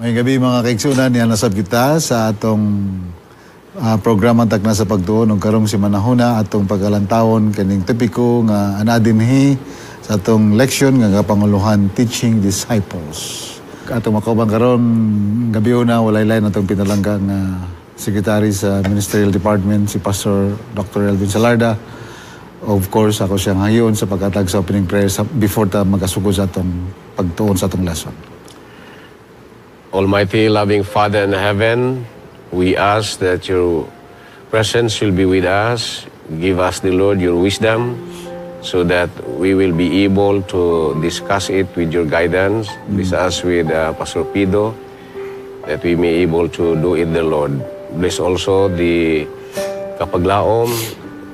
May gabi mga kaigsunan, yan nasab kita sa atong programa tagna sa pagtuon ng karong si manahuna atong pagkalantawon kaning tipiko nga anadinhi sa atong leksyon nga kapanguluhan Teaching Disciples. Atong makauban karon gabi na walay lain atong pinalanggang Secretary sa Ministerial Department si Pastor Dr. Elvin Salarda. Of course, ako siyang hayon sa pagkatag sa opening prayer before ta magasugod sa atong pagtuon sa atong lesson. Almighty, loving Father in heaven, we ask that your presence will be with us. Give us, the Lord, your wisdom so that we will be able to discuss it with your guidance. Bless us with Pastor Pido, that we may able to do it, the Lord. Bless also the kapaglaom,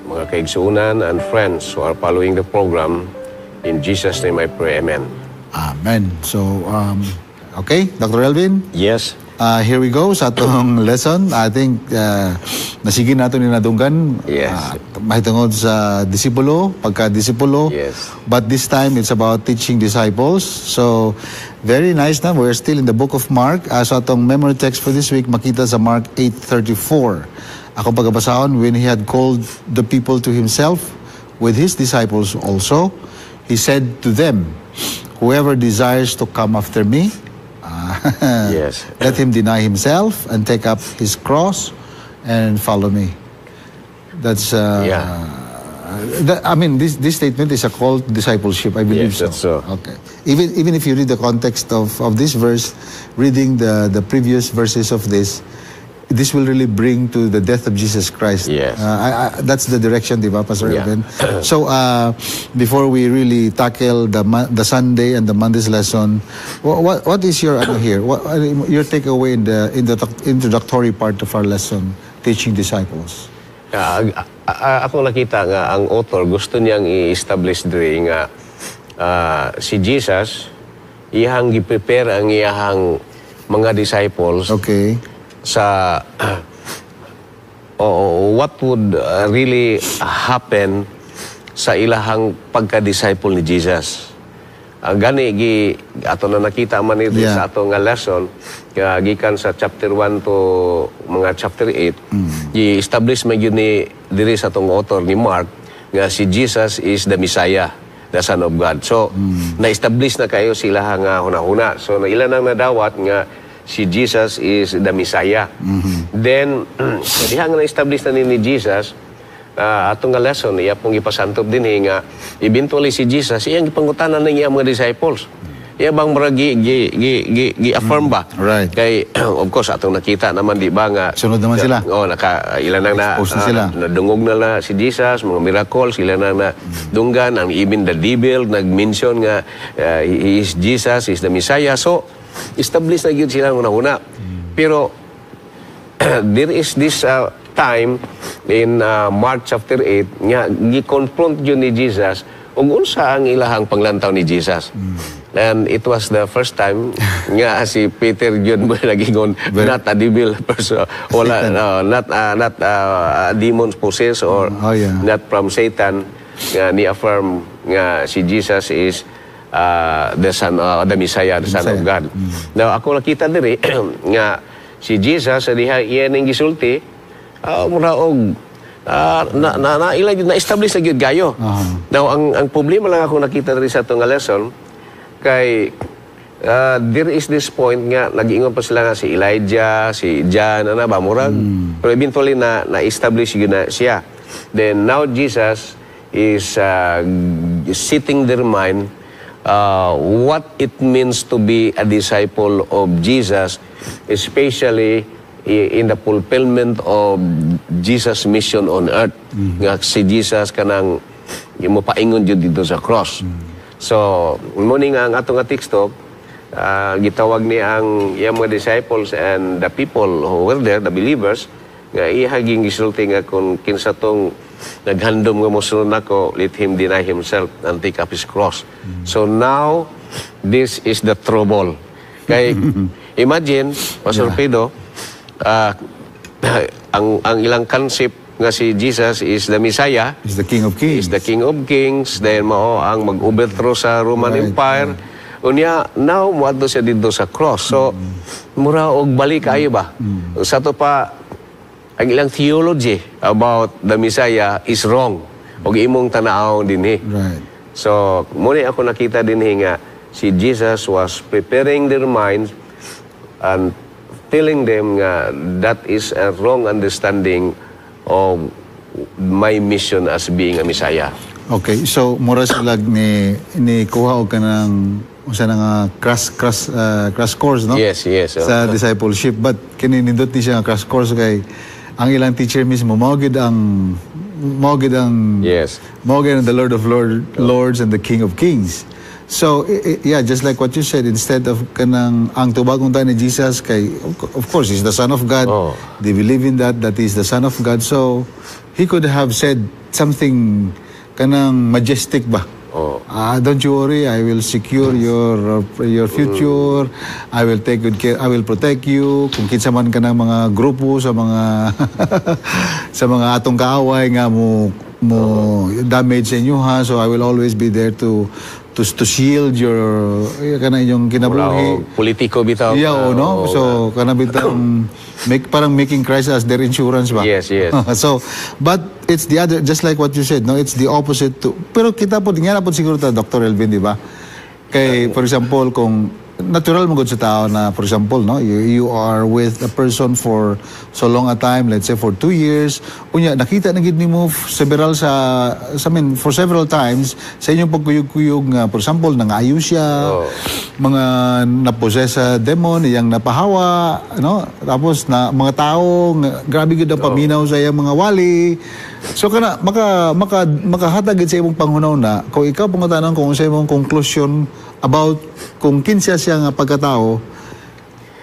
mga kaigsuunan, and friends who are following the program. In Jesus' name I pray, Amen. Amen. So, okay, Dr. Elvin? Yes. Here we go sa atong lesson. I think nasigin nato ni nadunggan. Yes. Mahitungod sa disipulo, pagka-disipulo. Yes. But this time, it's about teaching disciples. So, very nice na. We're still in the book of Mark. So, atong memory text for this week, makita sa Mark 8:34. Ako pagkabasahon, when he had called the people to himself with his disciples also, he said to them, whoever desires to come after me, Yes. let him deny himself and take up his cross and follow me. That's I mean, this statement is a call to discipleship. I believe Yes, that's so. Okay. Even if you read the context of this verse, reading the previous verses of this will really bring to the death of Jesus Christ. Yes. That's the direction, di ba, Pastor Yeah. Elvin? So, before we really tackle the Sunday and the Monday's lesson, what is your your takeaway in the introductory part of our lesson, teaching disciples? Ako nakita nga ang author gusto niyang i-establish diri nga si Jesus iyang gi-prepare ang iyang mga disciples. Okay. Sa what would really happen sa ilahang pagka-disciple ni Jesus. Gani ato na nakita man ito sa ato nga lesson gikan sa chapter 1 to mga chapter 8 i-establish man yun ni diri sa atong author ni Mark nga si Jesus is the Messiah, the Son of God. So na-establish na kayo sila nga hunahuna. So na ilan ang nadawat nga si Jesus is the Messiah. Then, diha nga na-establish na ni Jesus, atong nga lesson, iya pong ipasantop din nga, eventually si Jesus, iyang ipangutanan ng iyang mga disciples. Iya bang maragi gi-affirm ba? Right. Kay, of course, atong nakita naman, di ba nga, sunod naman sila. Ilan na nadungog na si Jesus, mga miracles, ilan na dunggan, ang even the devil, nag-mention nga, he is Jesus, he is the Messiah. So, establish na yun sila una-una. Pero, there is this time in Mark chapter 8 nga gi-confront yun ni Jesus ug unsa ang ilahang panglantaw ni Jesus. And it was the first time nga si Peter yun mo nagingon not a devil person, wala not demons possessed or not from Satan, nga ni-affirm nga si Jesus is the Son, the Messiah, the Son of God. Now, ako nakita diri nga si Jesus diha iyan ang gisulti mura og na-establish na gyud gayo. Now, ang problema lang ako nakita diri sa atong lesson kay there is this point nga nag-ingon pa sila nga si Elijah, si John, ba murag pero eventually na-establish gyud na siya. Then now Jesus is setting their mind what it means to be a disciple of Jesus, especially in the fulfillment of Jesus' mission on earth. Nga si Jesus kanang mopaingon jud dito sa cross. So, morning ang atong teksto, gitawag ni ang iyang mga disciples and the people who were there, the believers, nga ihaging gisulti nga kung kinsa tong naghandom nga mosunod nako, let him deny himself and take up his cross. So now, this is the trouble. Kay, imagine, Pastor Pido, ang ilang concept nga si Jesus is the Messiah. Is the King of Kings. Is the King of Kings. Then ang mag-overthrow sa Roman Empire. Unya, now, muadto siya dito sa cross. So, mura og balik kayo ba? Sa to pa, ang ilang theology about the Messiah is wrong. Og imong tanaw din Right. So, muna ako nakita din nga, si Jesus was preparing their minds and telling them nga that is a wrong understanding of my mission as being a Messiah. Okay, so mura sila ni kuha og kanang usa nga crash course, no? Yes. Sa discipleship, but kininindot ni siya nga crash course kay ang ilang teacher mismo mao gid ang Yes. mao gid ang the Lord of Lords and the King of Kings. So yeah, just like what you said, instead of kanang ang tubagong tayo ni Jesus kay of course he's the Son of God. Oh. They believe in that he's the Son of God. So he could have said something kanang majestic ba? Oh. Don't you worry, I will secure your future. I will take good care. I will protect you. Kung kinsa man kanang mga grupo sa mga sa mga atong kaaway nga mo damage sa inyo ha. So I will always be there to shield your kana inyong kinabuhi. Politiko bitaw. Yeah, no? So kana bitang parang making Christ as their insurance ba? Yes. So, but it's the other, just like what you said, no? It's the opposite to, pero kita po, nga na po siguro ta, Dr. Elvin, di ba? Kay, for example, kung natural mo sa tao na, for example, no? You are with a person for so long a time, let's say for 2 years, unya, nakita na gid nimo for several times, sa inyong pagkuyog-kuyog nga, for example, nangayo siya, mga naposes sa demon, iyang napahawa, no? Tapos na mga tao, grabe gid ang paminaw sa iyang mga wali. So kana makahatag sa imong pangunaw na kung ikaw pangutanang kung sa imong conclusion about kung kinsa siya nga pagkatao,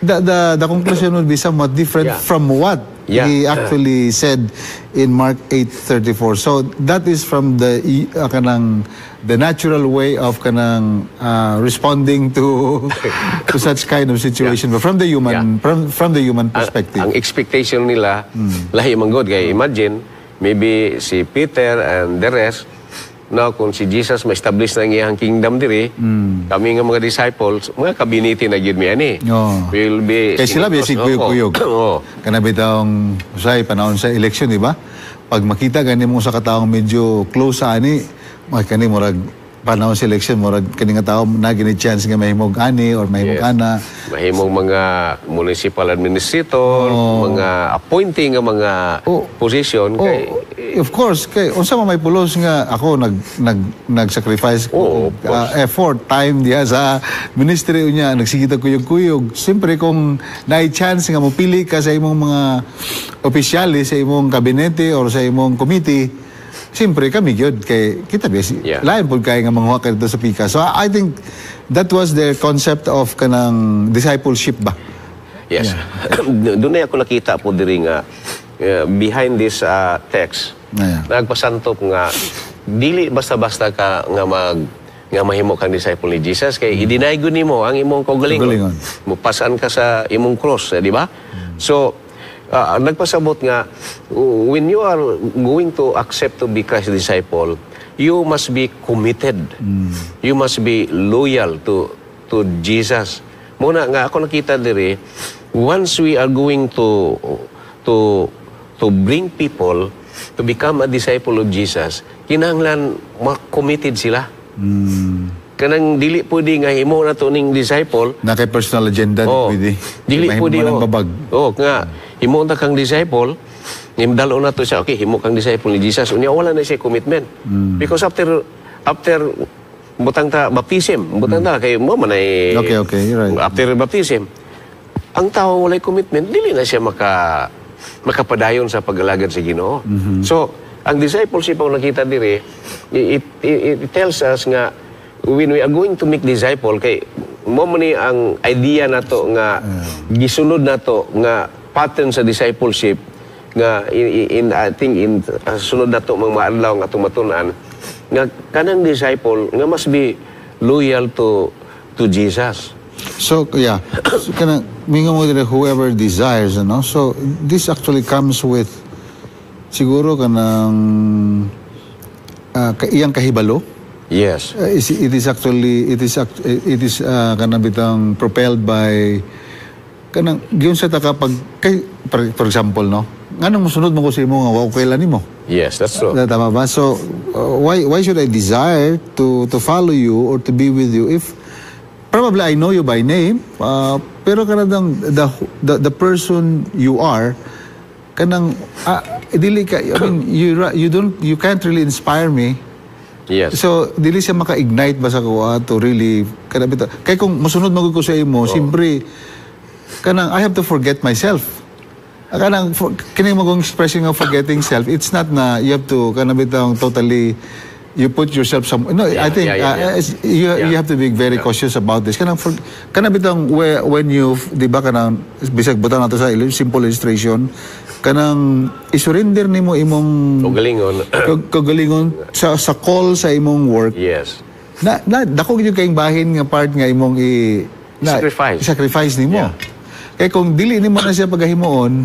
the conclusion would be somewhat different from what he actually said in Mark 8:34. So that is from the natural way of responding to such kind of situation, but from the human from the human perspective. Ang expectation nila lahi man god kay imagine maybe si Peter and the rest, now kung si Jesus ma-establish na ang iyang kingdom diri, kami nga mga disciples, mga kabiniti na gyud mi ani. Will be kay sila basic kuyog-kuyog. Kana bitawng usay panahon sa election, di ba? Pag makita gani mo sa kataong medyo close sa ani, kani murag panahon sa election, murag kani nga tawo na gini chance nga mahimog ani or mahimog ana. Mahimog mga municipal administrator, mga appointing nga mga position kay of course kay unsa man may pulos nga ako nag-sacrifice effort time diha sa ministry unya nagsigita kuyog-kuyog. Siyempre kung naay chance nga mopili ka sa imong mga opisyalis sa imong kabinete or sa imong committee, siyempre kami gyud kay kita lain pud kay nga manghuwa ka dito sa pika. So I think that was their concept of kanang discipleship ba. Yes. Doon na ako nakita po diri nga behind this text. Nagpasantop nga dili basta-basta ka nga mahimo kang disciple ni Jesus kay i-deny gud nimo ang imong kaugalingon. Mupasan ka sa imong cross, di ba? So nagpasabot nga when you are going to accept to be Christ's disciple, you must be committed. You must be loyal to Jesus. Muna nga ako nakita diri, once we are going to bring people to become a disciple of Jesus, kinahanglan committed sila. Kanang dili pwede nga himo na to ning disciple na kay personal agenda pwede. Dili pwede nga himo ta kang disciple, himdalo na to siya, okay, himo kang disciple ni Jesus, unya wala na siya commitment. Because after butang ta baptism, butang ta kay mo man ay okay, right. After baptism, ang tao walay commitment, dili na siya makapadayon sa pag-alagad sa Ginoo. So, ang discipleship ang nakita diri, it tells us nga when we are going to make disciple kay mo man ni ang idea nato nga gisunod nato nga pattern sa discipleship nga I think in sunod nato mga adlaw nga atong matun-an nga kanang disciple nga must be loyal to Jesus. So kana mingo mo dire whoever desires, no? So this actually comes with siguro kanang iyang kahibalo Yes. It is kanang bitang propelled by kanang giyon sa taka pag kay for example no nganong mosunod mo ko sa imo nga wa okay lang nimo. Yes, that's true. Tama ba? So why should I desire to follow you or to be with you if probably I know you by name pero kanang the person you are kanang dili ka, I mean you can't really inspire me. Yes. So dili siya maka-ignite ba sa ko to really kanang bitaw kay kung mosunod magud ko sa imo siyempre kanang I have to forget myself. Kanang kining magong expression of forgetting self, it's not na you have to kanang bitang totally you put yourself some no I think you have to be very cautious about this. Kanang bitang when you di ba kanang bisag butang nato sa simple illustration kanang isurrender nimo imong kagalingon sa call sa imong work. Yes. Na dako gyud kayong bahin nga part nga imong sacrifice nimo. Kaya kung dili nimo na siya pagahimuon,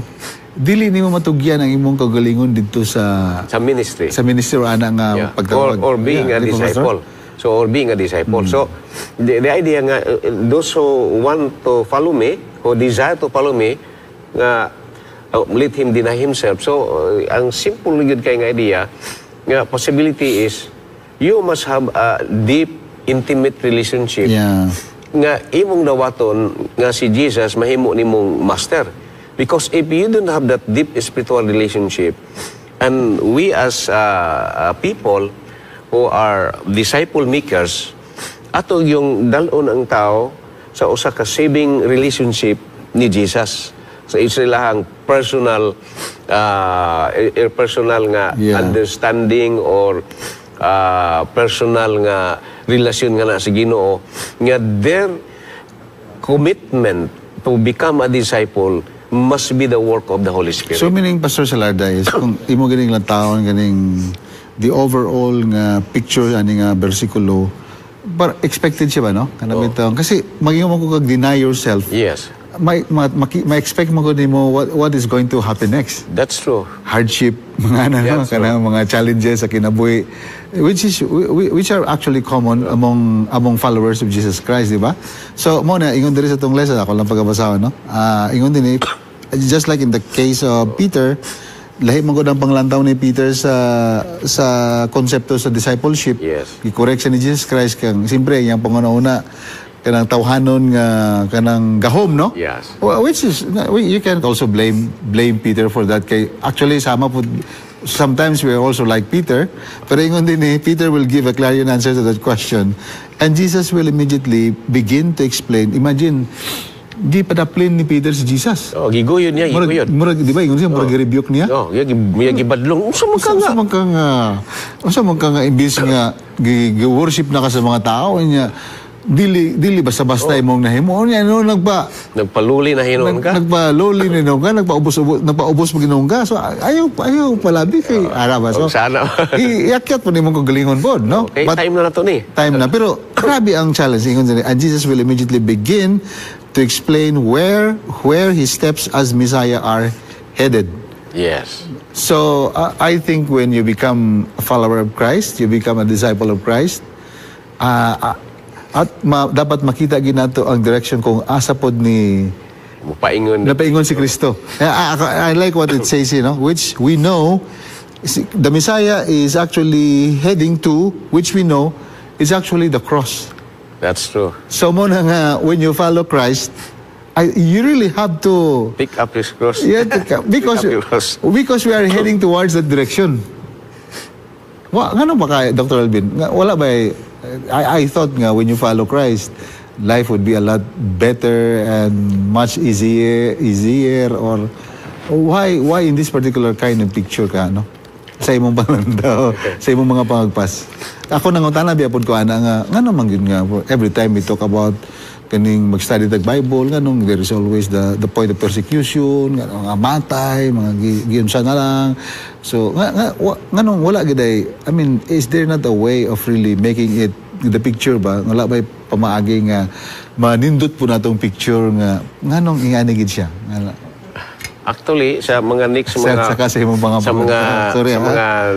dili nimo matugyan ang imong kagalingon dito sa ministry. Sa ministry o ana nga pagtawag or being a disciple. So being a disciple. So the idea nga those who want to follow me, who desire to follow me, nga let him deny himself. So ang simple gyud kay nga idea nga possibility is you must have a deep intimate relationship. Yeah. Nga imong dawaton nga si Jesus mahimo nimong master. Because if you don't have that deep spiritual relationship, and we as people who are disciple makers, ato yung dalon ang tao sa usa ka saving relationship ni Jesus. So it's ilahang personal nga understanding or personal nga relasyon nga na sa Ginoo nga their commitment to become a disciple must be the work of the Holy Spirit. So meaning Pastor Salarda is kung imo ganing lang taon ganing the overall nga picture ani nga bersikulo but expected siya ba no kanang bitong kasi maging mo ko kag deny yourself. Yes. Ma-expect mo ko nimo what is going to happen next. That's true. Hardship, mga challenges sa kinabuhi which are actually common among followers of Jesus Christ, di ba? So mo na ingon diri sa tong lesson ako lang pagabasa no. Ingon din just like in the case of Peter, lahi man gud ang panglantaw ni Peter sa konsepto sa discipleship. Yes. I-correct siya ni Jesus Christ kang siyempre yang panguna-una kanang tawhanon nga kanang gahom no. Yes. Which is you can also blame Peter for that kay actually sama po sometimes we are also like Peter pero ingon din Peter will give a clarion answer to that question and Jesus will immediately begin to explain. Imagine di padaplin ni Peter si Jesus. Oh, gigoyon niya, gigoyon. Murag di ba ingon siya murag rebuke niya? Oh, gibadlong. Unsa man ka nga imbis nga gi-worship na ka sa mga tao niya. Dili basta-basta imong nahimo niya no nagpaluli na hinon ka. Nagpaluli na hinon ka, nagpaubos mo ginon ka. So ayaw palabi kay araba. So sana. Iakyat po nimong kagalingon po, no? Okay, but, time na to ni. Time na pero grabe ang challenge ingon din. And Jesus will immediately begin to explain where his steps as Messiah are headed. Yes. So I think when you become a follower of Christ, you become a disciple of Christ, at dapat makita ginato ang direction kung asa pod ni napaingon si Kristo. I like what it says, which we know the Messiah is actually heading to, which we know is actually the cross. That's true. So mo na nga, when you follow Christ, you really have to pick up his cross. Yeah, because we are heading towards that direction. Ngano ba kay Dr. Alvin? Wala ba I thought nga when you follow Christ, life would be a lot better and much easier or why in this particular kind of picture ka no? Sa imong pangandaw, sa imong mga pangagpas. Ako nangutana biapod ko ana nga ngano man gyud nga every time we talk about kaning mag-study the Bible nganong there is always the point of persecution, nga matay, mga giunsa na lang. So nganong wala gid I mean, is there not a way of really making it the picture ba wala ba pamaagi nga manindot po natong picture nga nganong ingani gid siya? Actually sa mga next mga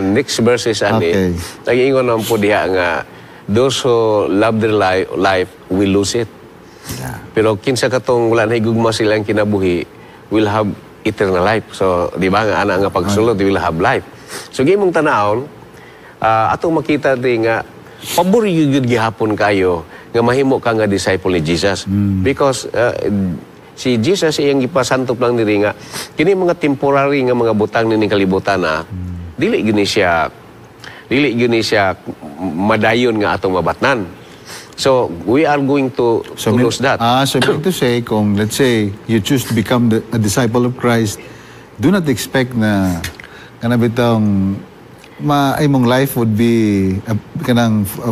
next verses ani nagiingon naman po diha nga those who love their life will lose it. Pero kinsa katong wala na higugma sila ang kinabuhi will have eternal life. So, di ba nga ana nga pagsulod, will have life. So, gimong tanawon, atong makita din nga, pabori yun gihapon kayo nga mahimo ka nga disciple ni Jesus. Because si Jesus iyang ipasantop lang diri nga, kini mga temporary nga mga butang ni kalibutan na, dili gini siya madayon nga atong mabatnan. So, we are going to lose that. So, meaning to say, kung let's say, you choose to become a disciple of Christ, do not expect na kanabitang imong life would be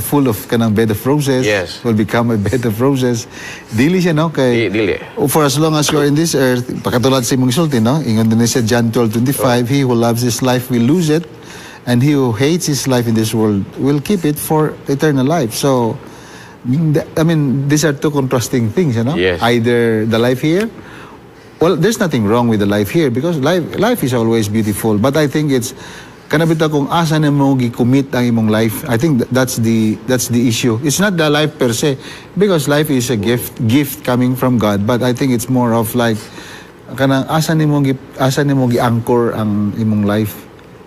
full of kanang bed of roses. Yes. Will become a bed of roses. Dili siya, no? Kay, Dili. For as long as you are in this earth, pakatulad sa imong sulti, no? Ingon din sa John 12:25, he who loves his life will lose it, and he who hates his life in this world will keep it for eternal life. So, I mean, these are two contrasting things, you know? Yes. Either the life here, well, there's nothing wrong with the life here because life is always beautiful. But I think it's kanabita kung asa na mo gi-commit ang imong life. I think that's the issue. It's not the life per se because life is a gift coming from God. But I think it's more of like kanang asa nimo gi-anchor ang imong life.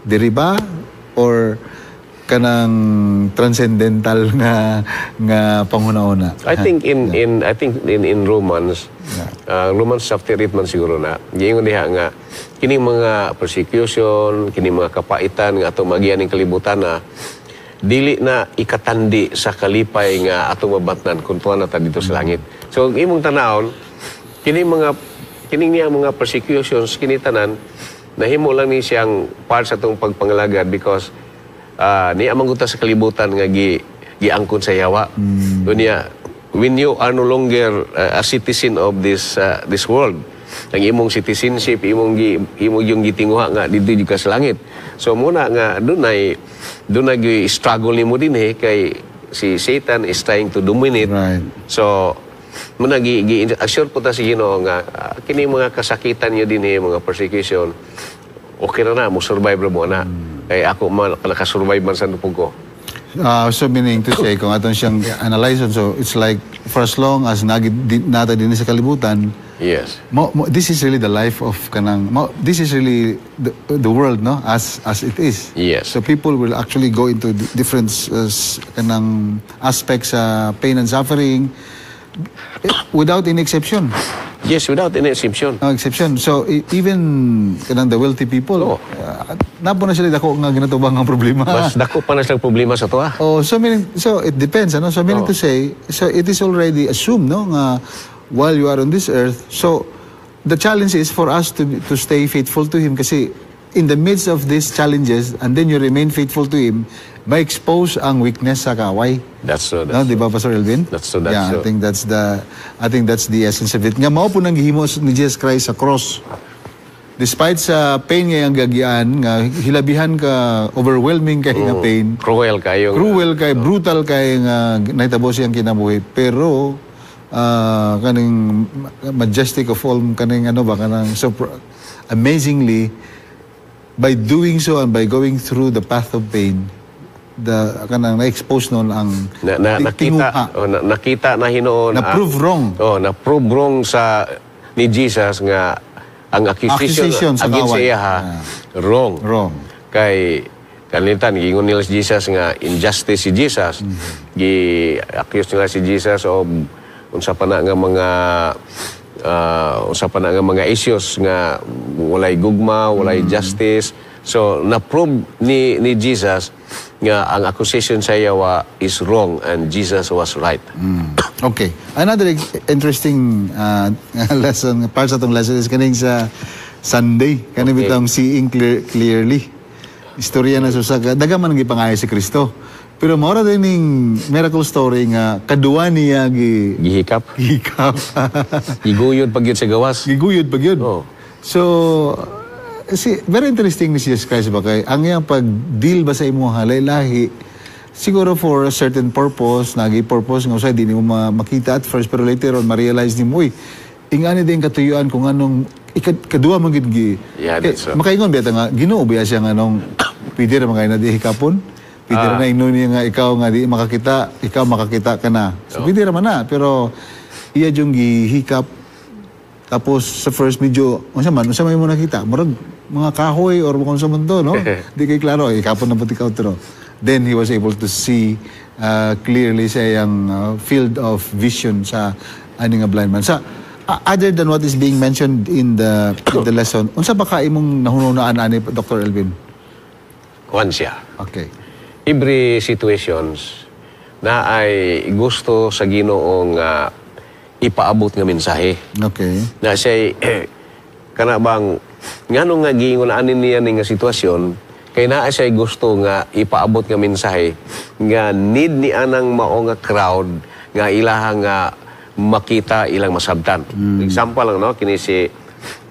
Diri ba or kanang transcendental nga panghuna-una. I think in Romans, Romans chapter 8 man siguro na, giingon diha nga kining mga persecution, kining mga kapaitan nga atong magian ning kalibutan na dili na ikatandi sa kalipay nga atong mabatnan kung tuwa na ta dito sa langit. So imong tanawon, kining mga persecutions kini tanan nahimo lang ni siyang part sa atong pagpangalagad because ni amang sa kalibutan nga giangkon sa yawa. Dunya, when you are no longer a citizen of this world, ang imong citizenship, imong yung gitinguha nga dito ka sa langit. So muna nga dunay struggle nimo dinhi kay si Satan is trying to dominate. Right. So muna assure po ta si Ginoo nga kini mga kasakitan niyo dinhi, mga persecution, okay na mo survive ra mo na. Kaya ako nakasurvive man sa nupog ko. So meaning to say, kung aton siyang analyze, so it's like, for as long as nata din sa kalibutan, yes. This is really the life of this is really the world, no? As it is. Yes. So people will actually go into different aspects, pain and suffering, without any exception. Yes, without any exception. No exception. So even the wealthy people, napo na sila dako nga ginatubang ang problema. Mas dako pa na silang problema sa tuwa. So it depends, ano? So meaning to say, so it is already assumed, no, nga while you are on this earth. So the challenge is for us to stay faithful to Him kasi in the midst of these challenges and then you remain faithful to Him, ma-expose ang weakness sa kaway. That's so. No, di ba, Pastor Elvin? That's so. Yeah, I think that's the essence of it. Nga mao po nang gihimo ni Jesus Christ sa cross. Despite sa pain nga ang gagian, nga hilabihan ka, overwhelming kay nga pain. Cruel kayo. Brutal kay nga nahitabo siyang kinabuhi. Pero kaning majestic of all kanang so amazingly by doing so and by going through the path of pain, kanang na-expose noon ang nakita na hinoon na-prove wrong. Na-prove wrong sa ni Jesus nga ang accusation sa against kaway. siya wrong. Kay kanitan giingon nila si Jesus nga injustice si Jesus. Gi-accuse nila si Jesus of unsa pa na nga mga issues nga walay gugma, walay justice. So na-prove ni Jesus nga ang accusation sa yawa is wrong and Jesus was right. Okay. Another interesting lesson, part sa itong lesson is kaning sa Sunday. Kaning bitang seeing clearly. Istorya na susag. Dagaman ang gipangayo si Kristo. Pero maura din yung miracle story nga kaduwa niya gihikap. Giguyod pag yun sa gawas. Oh. So, very interesting ni Jesus Christ ba kay ang iyang pag-deal ba sa imo halay-lahi siguro for a certain purpose, nagi-purpose nga usay di mo makita at first pero later on ma-realize ni mo ingani din katuyuan kung anong kaduwa man gid yeah, that's so. Makaingon biya nga Ginoo biya siya nga nung pwede ra mga na di hikapon. Pwede na inon niya nga ikaw nga di makakita, ikaw makakita ka na. So pwede naman na, pero iya yung gihikap. Tapos sa first medyo, unsa may mo nakita? Murag mga kahoy or kung sa mundo, no? Di kay klaro, ikapon na pati ikaw pero. Then he was able to see clearly sa yung field of vision sa ani nga blind man. Sa other than what is being mentioned in the lesson, unsa ba ka imong nahununaan ani Dr. Elvin? Kuan siya. Okay. Every situations na ay gusto sa Ginoong ipaabot nga mensahe. Okay. Na siya kana bang ngano nga giingon anin niya nga sitwasyon kay naa siya gusto nga ipaabot nga mensahe nga need ni anang mao nga crowd nga ilaha nga makita ilang masabtan. Example lang no kini si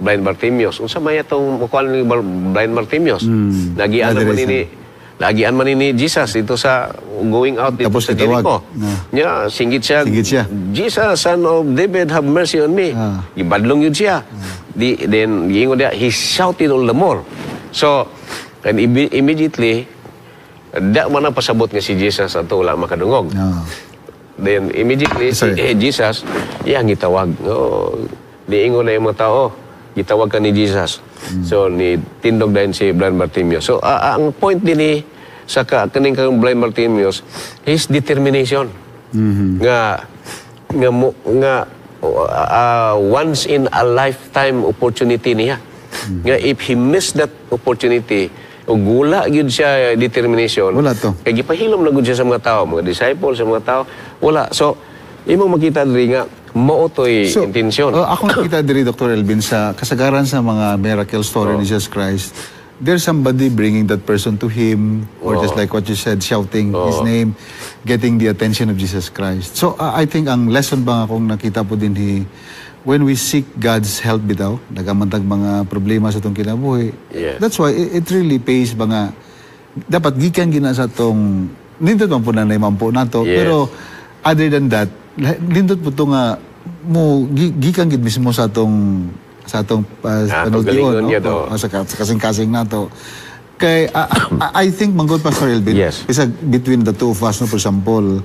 Blind Bartimaeus. Unsa may atong mukuan ni Blind Bartimaeus? Lagian man ni Jesus dito sa going out dito sa Jericho. Nya singgit siya. Jesus, son of David, have mercy on me. Ibadlong yun siya. Then giingon dia, he shouted all the more. So, and immediately da man ang pasabot nga si Jesus ato wala makadungog. Then immediately Jesus iyang gitawag. Diingon na yung mga tao, gitawag ka ni Jesus. So ni tindog din si Blind Bartimaeus. So ang point din sa kaning kang Blind Bartimaeus, his determination. Nga once in a lifetime opportunity niya. Nga if he missed that opportunity, o gula gyud siya determination. Wala to. Kay gipahilom na gyud siya sa mga tao, mga disciples, sa mga tao. Wala. So imong makita diri nga mautoy intensyon. Ako nakita diri Dr. Elvin sa kasagaran sa mga miracle story ni Jesus Christ. There's somebody bringing that person to him or just like what you said, shouting his name, getting the attention of Jesus Christ. So I think ang lesson ba akong nakita po din when we seek God's help bitaw, nagamantag mga problema sa itong kinabuhi. That's why it really pays ba nga dapat gikan gina sa itong nindot man po na naimampo nato. Pero other than that, lindot po ito nga mo gikan gid mismo sa atong panultiyon sa kasing-kasing nato kay I think manggod Pastor Elvin isa between the two of us no, for example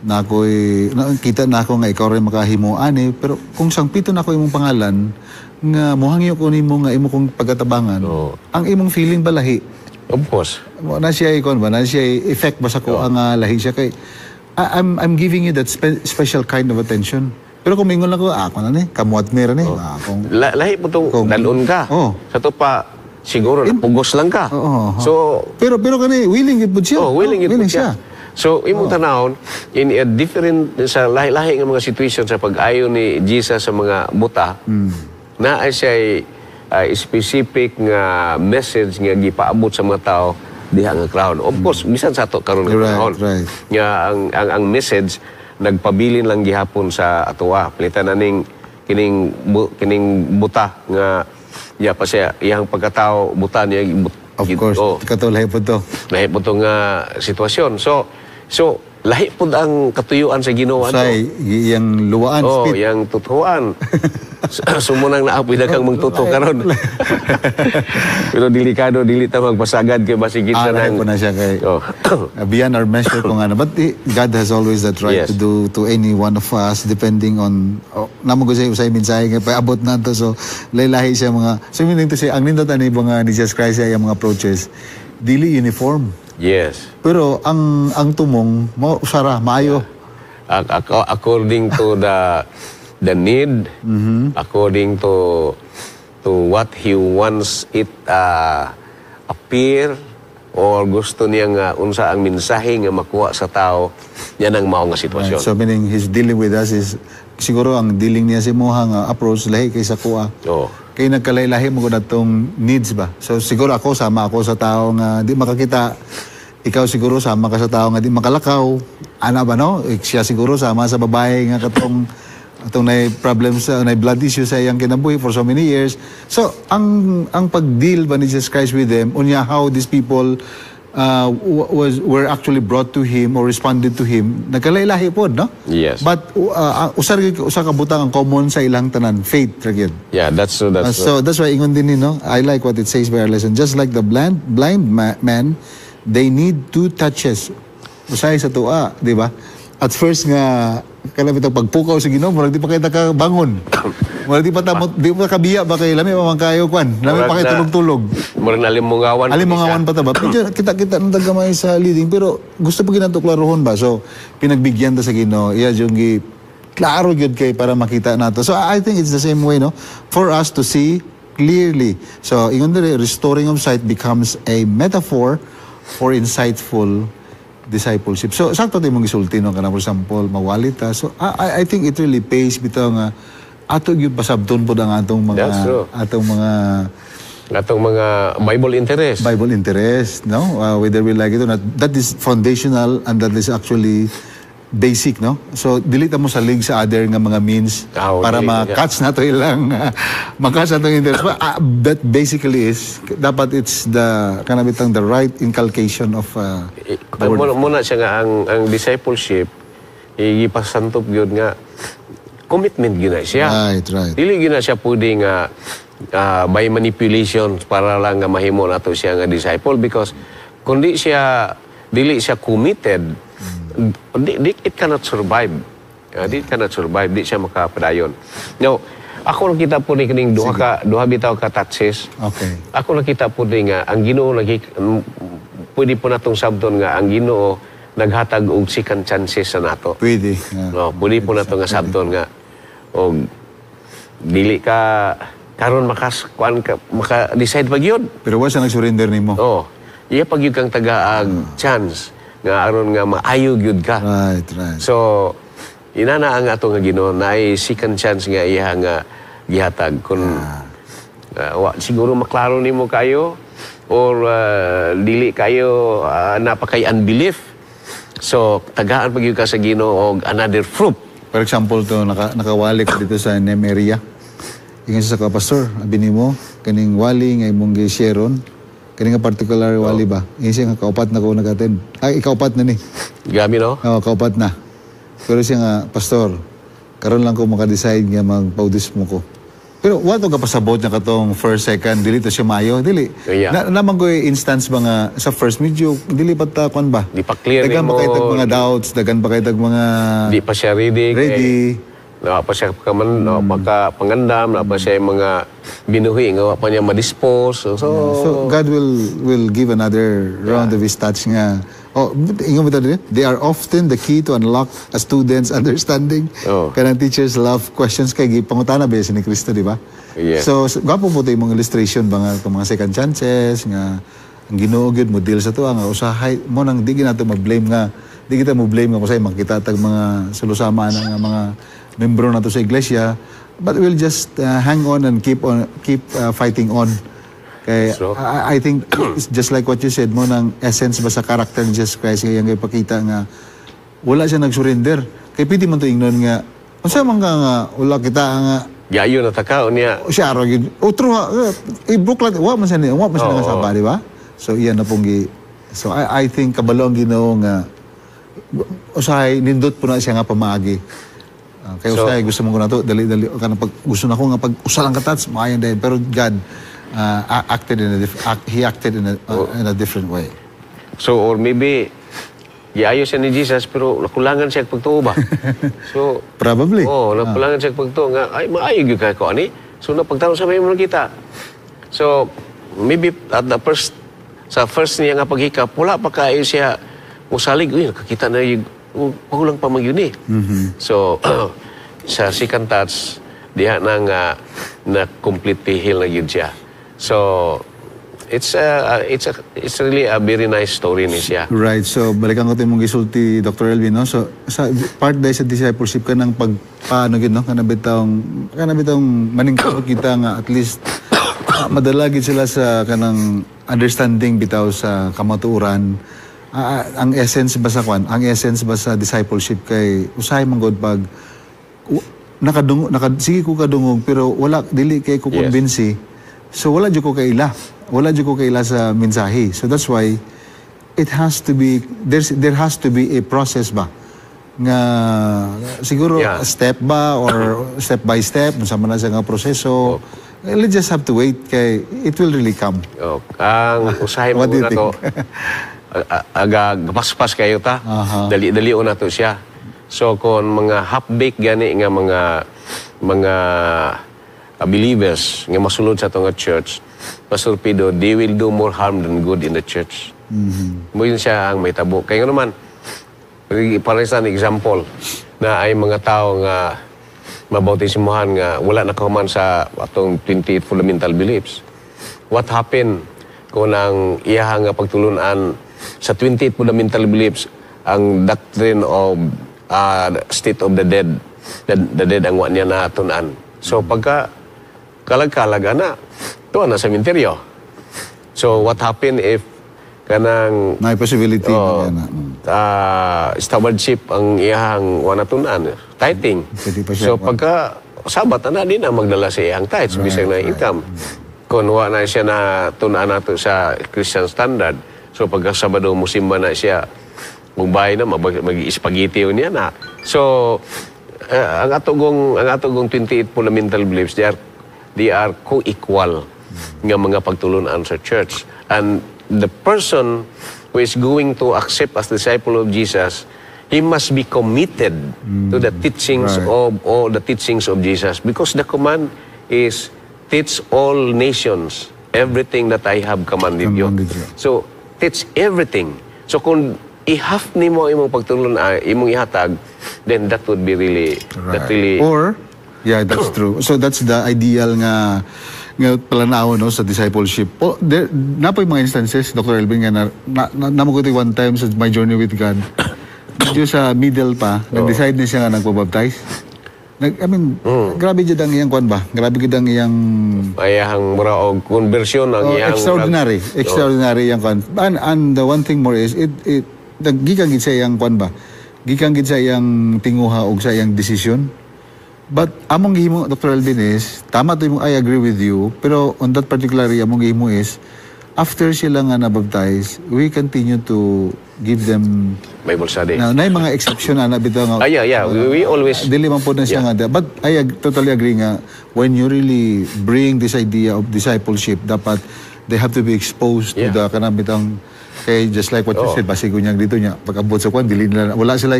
na ako'y nakita na ako nga ikaw rin makahimo ani pero kung sangpito na ako imong pangalan nga mohangyo ko nimo nga imo kong pagkatabangan ang imong feeling balahi of course na siya ikon ba na siya effect ba sa ko ang lahi siya kay I'm giving you that special kind of attention. Pero kung mingon lang ko, ako na ni, kamuat meron ni. Lahi po itong dalon ka. Sa ito pa, siguro, pugos lang ka. So, pero kani, willing it po siya. Willing siya. So, imong tanawon, in a different, sa lahi-lahi ng mga situation sa pag-ayo ni Jesus sa mga buta, na siya specific nga message nga gipaabot sa mga tao, diha nga crowd. Of course, bisan sa ato karon nga crowd. Nga ang message nagpabilin lang gihapon sa atoa. Pilitan na kining buta nga pa siya iyang pagkatao buta niya of course. Katulay po to. Lahi po to nga sitwasyon. So lahi po ang katuyuan sa Ginoo ato. Iyang luwaan speed. Iyang tutuan. Sumunang naapoy na kang magtuto karon. Pero delikado, dili ta magpasagad kay basigit sa nang. Po na siya kay beyond our measure kung ano. But God has always that right to do to any one of us depending on namo ko say usay mensahe nga paabot nato so laylahi siya mga so meaning to say ang nindot ani mga ni Jesus Christ ay mga approaches dili uniform. Yes. Pero ang tumong mo usara maayo. According to the need, according to what he wants it appear or gusto niya nga unsa ang mensahe nga makuha sa tao, yan ang mao nga sitwasyon. So meaning he's dealing with us is siguro ang dealing niya si moha nga approach lahi kay sa kuha. Kay nagkalay-lahi mo ko natong needs ba. So siguro ako sama ako sa tao nga di makakita. Ikaw siguro sama ka sa tao nga di makalakaw. Ana ba no? Siya siguro sama sa babae nga katong na problems, na blood issues sa iyang kinabuhi for so many years. So, ang pag-deal ba ni Jesus Christ with them, unya how these people were actually brought to Him or responded to Him, nagkalailahi po, no? Yes. But, usa ka butang ang common sa ilang tanan, faith, Ragid. Yeah, that's true, so, that's why, ingon din no? I like what it says by our lesson. Just like the blind man they need 2 touches. Usahay sa tuwa, di ba? At first nga, kalabit ang pagpukaw sa Ginoo, murag di pa kayo nakabangon. Murag di pa kabiya ba kayo, lami pa man kayo, kwan. Lami pa kayo tulog-tulog. Murag na alimungawan. Alimungawan pa ta ba? Kita ng tagamay sa leading, pero gusto pa ginatuklarohon ba? So, pinagbigyan ta sa Ginoo, iya yung klaro yun kay para makita nato. So, I think it's the same way, no? For us to see clearly. So, ingon diri, restoring of sight becomes a metaphor for insightful discipleship. So, sakto tayo mong gisulti, no? Kana, for example, mawalit ta. So, I think it really pays bitaw nga ato yung pasabton po ang atong mga Bible interest, no? Whether we like it or not, that is foundational and that is actually basic, no? So delete mo sa link sa other nga mga means para ma-catch na to ilang ma-catch na to interest. That basically is dapat it's the kanabitang the right inculcation of the word. Muna siya nga ang discipleship ipasantop gyud nga commitment gina siya. Right. Dili gina siya pwede nga by manipulation para lang nga mahimo nato siya nga disciple because kundi siya dili siya committed, it cannot survive. It cannot survive. Di siya makapadayon. Now, ako nakita po ni kining duha bitaw ka touches. Okay. Ako nakita po ni nga ang Ginoo pwede po natong sabton nga ang Ginoo naghatag og second chances sa nato. Pwede. No, pwede po nato nga sabton nga og dili ka karon maka-decide pa gyud. Pero wa siya nag-surrender nimo. Oh. Iya pag yun kang tagaag chance nga aron nga maayo gyud ka. Right. So inana ang ato nga Ginoo na ay second chance nga iya nga gihatag kun siguro maklaro nimo kayo or dili kayo napakay unbelief. So tagaan pag yun ka sa Ginoo og another fruit. For example to nakawali ko dito sa NEM area. Ingon sa pastor, abi nimo kaning wali nga imong gi-shareon. Kani nga particular wali ba? Siya nga kaupat na ko nag-attend. Ay, ikaupat na ni. Gami, no? Oo, kaupat na. Pero siya nga, pastor, karon lang ko maka-decide nga magpaudismo ko. Pero wato ka pasabot na katong first, second, dili to siya mayo, dili. Yeah. Naman ko instance ba nga sa first medyo, dili pa ta kwan ba? Di pa clear dagan mo. Dagan pa kayo mga doubts, dagan pa kayo mga... Di pa siya ready. Pa siya pangandam, pa siya mga binuhi, pa niya ma-dispose. So God will give another round of his touch nga. Ingon mo din, they are often the key to unlock a student's understanding. Kanang teachers love questions kay pangutana ba ni Kristo, di ba? Yeah. So gapo po tayo mga illustration ba nga mga second chances nga ang Ginoo gyud mo deal sa to nga usahay mo nang di nato ma-blame nga di kita mo blame nga kusay makita tag mga sulusama na nga mga membro nato sa iglesia, but we'll just hang on and keep fighting on. Kaya I think it's just like what you said mo ng essence ba sa character ni Jesus Christ kaya nga ipakita nga wala siya nag-surrender. Kaya pwede man to ingnon nga unsa man nga wala kita nga yayo na takaw niya. Siya ro gyud. True ha. Ibuklat wa man siya nga saba, di ba? So iyan na pong so I think kabalo ang Ginoo nga usahay nindot po na siya nga pamaagi. Kaya usay gusto mo ko na to dali kana pag gusto na ko nga pag usa lang katats maayon din pero God he acted in a different way. So or maybe giayo siya ni Jesus pero nakulangan siya pagtuo ba? So probably. nakulangan siya pagtuo nga ay maayo gyud kay ko ani. So napagtanong sa mga kita. So maybe at the first niya nga paghikap wala pa kayo siya musalig nakakita na yung pagulang pa magyun eh. So, sa second touch, diha na completely heal na yun siya. So, it's really a very nice story ni siya. Right. So, balikan ko ito mong gisulti, Dr. Elvin, no? So, part dahil sa discipleship ka ng paano yun, no? Kanabitang maningkot kita nga at least madalagid sila sa kanang understanding bitaw sa kamatuuran. Ang essence ba sa discipleship kay usahay man god pag sige ko kadungog pero wala dili kay ko convince. So wala jud ko kaila sa mensahe. So that's why it has to be there has to be a process ba nga siguro step ba or step by step unsa man sa nga proseso. Let's just have to wait kay it will really come. Ang usahay mo na to aga paspas kayo ta. Dali-dali na to siya. So kung mga half-baked gani nga mga believers nga masulod sa itong church, Pastor Pido, they will do more harm than good in the church. Mo yun siya ang may tabo. Kaya nga naman, para sa example, na ay mga tao nga mabautismuhan nga wala na kahuman sa atong 28 fundamental beliefs. What happened kung ang iyahang pagtulunan sa 28 fundamental beliefs ang doctrine of state of the dead, the dead ang niya na tunan. So pagka kalag-kalag na, ito na sa cementerio. So what happened if kanang may possibility stewardship ang iyahang wanatunan, tithing. So pagka sabat na din ang magdala sa iyang tithes, bisag na income. Kung na siya na tunan nato sa Christian standard, so pagka Sabado musimba na siya, mubay na mag-spaghetti niya na. So ang atong 28 fundamental beliefs, they are co-equal nga mga pagtulunan sa church. And the person who is going to accept as disciple of Jesus, he must be committed to the teachings of Jesus, because the command is teach all nations everything that I have commanded you. So teach everything. So kung ihaf nimo imong pagtulunan, imong ihatag, then that would be really or that's true. So that's the ideal nga palanao no sa discipleship. Napoy mga instances, Dr. Elvin, nga namukuti one time sa my journey with God. Medyo sa middle pa, nag-decide na siya nga nagpabaptize. Grabe jud ang iyang kwan ba? Grabe jud ang iyang ayahang mura og conversion ang iyang extraordinary yang kwan. And the one thing more is it gikan gid sa iyang kwan ba? Gikan gid sa iyang tinguha og sa iyang decision. But among gihimo, Dr. Elvin, is tama to yung I agree with you, pero on that particular among gihimo is after sila nga na-baptize, we continue to give them Bible study. Na mga exception na bitaw nga. We always dili man po na siya nga. But I totally agree nga when you really bring this idea of discipleship, dapat they have to be exposed to the kanang bitang kay just like what you said, basigo niya dito niya pag-abot sa kwan, dili nila wala sila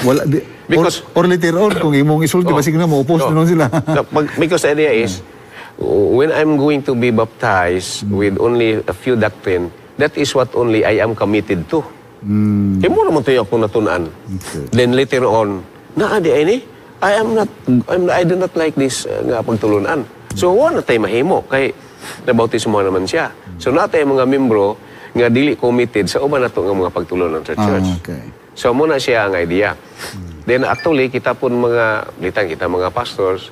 wala because or later on kung imong isulti basigo na mo oppose na sila. Because the idea is when I'm going to be baptized with only a few doctrine, that is what only I am committed to. Kaya mo naman tayo akong natunan. Then later on, I do not like this nga pagtulunan. So wala tayo mahimo kay nabautismo naman siya. So natay mga membro nga dili committed sa uban nato nga mga pagtulunan sa church. So muna siya ang idea. Then actually kita pun kita mga pastors,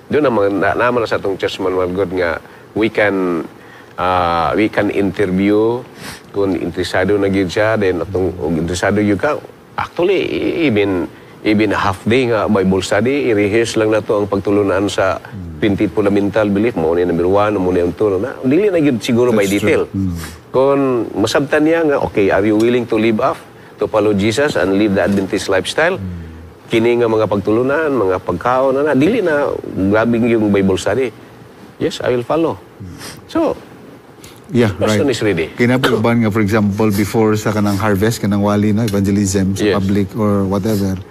doon naman sa atong church manual God nga we can interview kung interesado na gyud siya, then atong interesado gyud ka. Actually even half day nga Bible study, i-rehearse lang nato ang pagtulunan sa 28 fundamental belief mo ni number 1 mo ni ang 2 na dili na gyud siguro by detail. Kung masabtan niya nga, okay, are you willing to live off, to follow Jesus and live the Adventist lifestyle? Kini nga mga pagtulunan, mga pagkaon na dili na grabing yung Bible study. Yes, I will follow. So, person is ready. Kinapuban nga, for example, before sa kanang harvest, kanang wali na, evangelism sa public or whatever,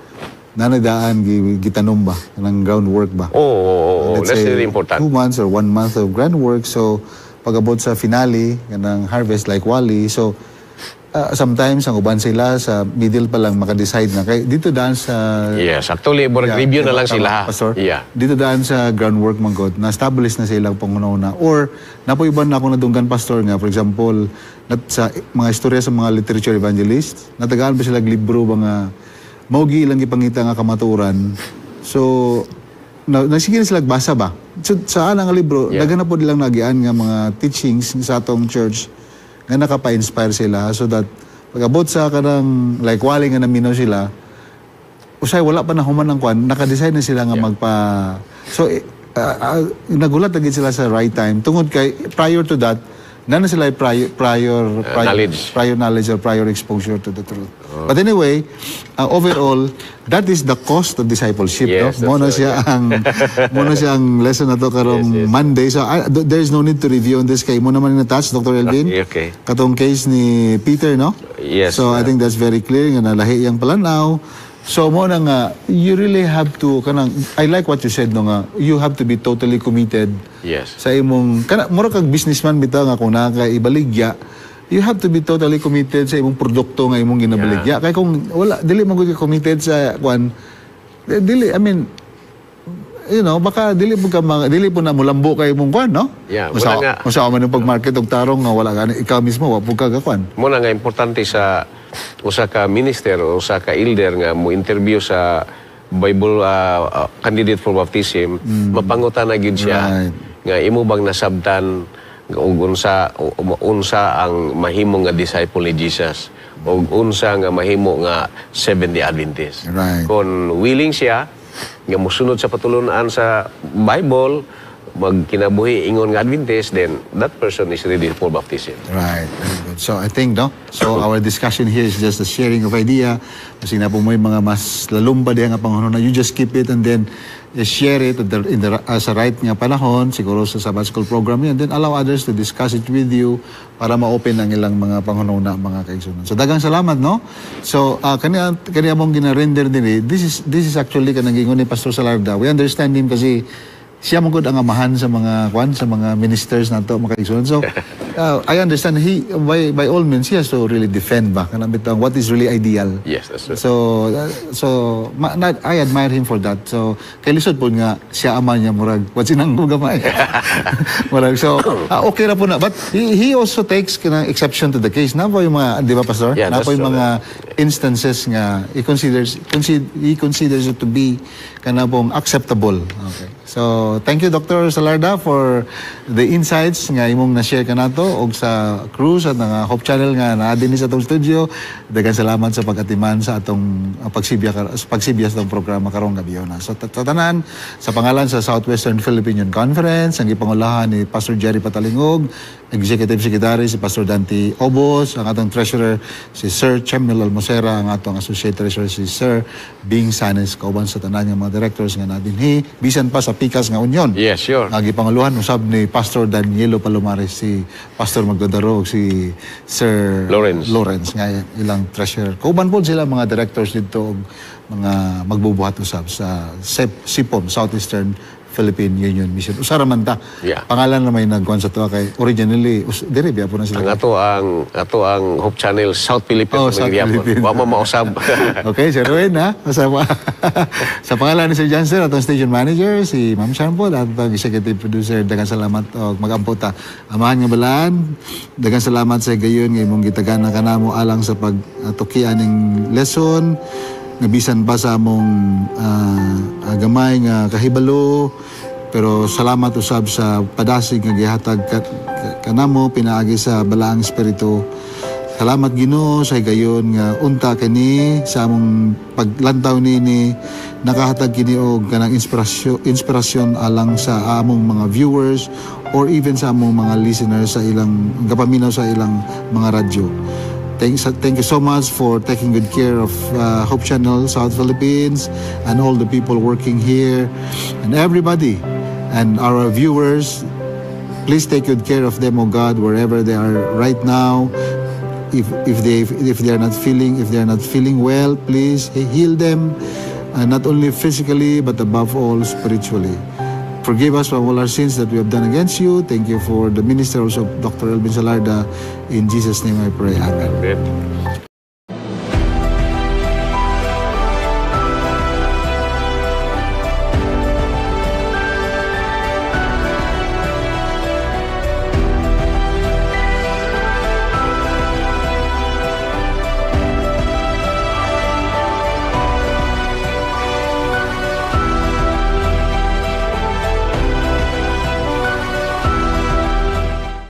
nanadaan gitanom ba? Kanang groundwork ba? That's really important. 2 months or 1 month of groundwork. So, pag-abot sa finale, kanang harvest like wali. So, sometimes ang uban sila sa middle pa lang makadecide na. Kaya dito daan sa... Yes, actually, review na lang sila. Pastor, dito daan sa groundwork man God, na-establish na sila panguna-una. Or, napoiban na ako nadunggan, Pastor, nga, for example, sa mga istorya sa mga literature evangelists, natagaan pa sila libro, mga maugi ilang ipangita nga kamaturan. So, nagsige na sila basa ba? So, saan ang libro, naganap po nilang nagian nga mga teachings sa atong church nga nakapa-inspire sila so that pag-abot sa kanang like wali nga naminaw sila, usay wala pa na human ng kwan, naka-decide na sila nga magpa... So, nagulat agad sila sa right time. Tungod kay, prior to that, nana sila prior knowledge or prior exposure to the truth. But anyway, overall, that is the cost of discipleship. Yes, no? Muna siya ang lesson na to karong Monday. So there is no need to review on this kay mo naman na-touch, Dr. Elvin. Okay. Katong case ni Peter, no? Yes. So I think that's very clear nga nalahi yang palanaw. So mo na nga, you really have to I like what you said no nga, you have to be totally committed. Yes. Sa imong mura kag businessman bitaw nga kung nakaibaligya, you have to be totally committed sa imong produkto nga imong ginabaligya. Kay kung wala dili mo gyud committed sa kwan, dili, I mean, you know, baka dili po na mulambo kay imong kwan, no? Yeah, Usa man ang pag-market og tarong nga wala ka ikaw mismo wa pud ka kwan. Muna nga importante sa usa ka minister o usa ka elder nga mo interview sa Bible candidate for baptism, mapangutan na gyud siya nga imo bang nasabtan og unsa ang mahimo nga disciple ni Jesus o unsa nga mahimo nga Seventh-day Adventist. Right. Kung willing siya nga mosunod sa patulunan sa Bible, magkinabuhi ingon nga Adventist, then that person is ready for baptism. Right. Very good. So I think, no? So our discussion here is just a sharing of idea. Kasi na po mo yung mga mas lalumba diya nga panghununa. You just keep it and then share it sa right nga panahon, siguro sa Sabbath School program yan. Then allow others to discuss it with you para ma-open ang ilang mga panghununa, mga kaigsunan. So dagang salamat, no? So kanya mong gina-render din this is actually kanang gingon ni Pastor Salarda. We understand him kasi siya mong ang amahan sa mga ministers nato, mga kaigsunan. So I understand he by all means he has to really defend ba kanang bitang what is really ideal. Yes, that's right. So I admire him for that. So kay lisod po nga siya ama niya murag what sinang gamay. Murag so okay ra po na, but he also takes kanang exception to the case na po yung mga, di ba, Pastor? Yeah, na po yung mga instances nga he considers it to be kanang pong acceptable. Okay. So, thank you, Dr. Salarda, for the insights nga imong na-share ka nato og sa cruise at nga Hope Channel nga naadin sa atong studio. Daghang salamat sa pag-atiman sa atong pagsibya sa atong programa karong gabi na. So, tanan sa pangalan sa Southwestern Philippine Union Conference, ang ipangulahan ni Pastor Jerry Patalingog, Executive Secretary si Pastor Dante Obos, ang atong Treasurer si Sir Chemnel Almosera, ang atong Associate Treasurer si Sir Bing Sanes, kauban sa tanan nga mga directors nga nadinhi, bisan pa sa Pikas nga Union. Yes, sure. Gipanguluhan usab ni Pastor Danielo Palomares, si Pastor Magdadarog, si Sir Lawrence nga ilang treasurer. Kauban po sila mga directors dito, mga magbubuhat usab sa SIPOM, Southeastern Philippine Union Mission. Usara man ta. Yeah. Pangalan na may nagkuhan sa to kay originally diri biya po na sila. Ang ato ang Hope Channel South Philippines. South Philippines. Wa mo mausab. Okay, Sir Ruin, ha? Sa pangalan ni Sir Jansen, atong station manager, si Ma'am Shampoo, at atong executive producer, daghang salamat o mag-amputa. Amahan nga balaan, daghang salamat sa gayon nga imong gitagan na kanamo alang sa pagtukian ning lesson, nabisan pa sa among gamay nga kahibalo, pero salamat usab sa padasig nga gihatag kanamo pinaagi sa balaang espiritu. Salamat Ginoo sa gayon nga unta kini sa among paglantaw nini, nakahatag kini og kanang inspirasyon alang sa among mga viewers or even sa among mga listeners sa ilang gapaminaw sa ilang mga radyo. Thank you so much for taking good care of Hope Channel South Philippines and all the people working here and everybody and our viewers. Please take good care of them, oh God, wherever they are right now. If they are not feeling well, please heal them, not only physically but above all spiritually. Forgive us from all our sins that we have done against you. Thank you for the minister also, Dr. Elvin Salarda. In Jesus' name I pray. Amen.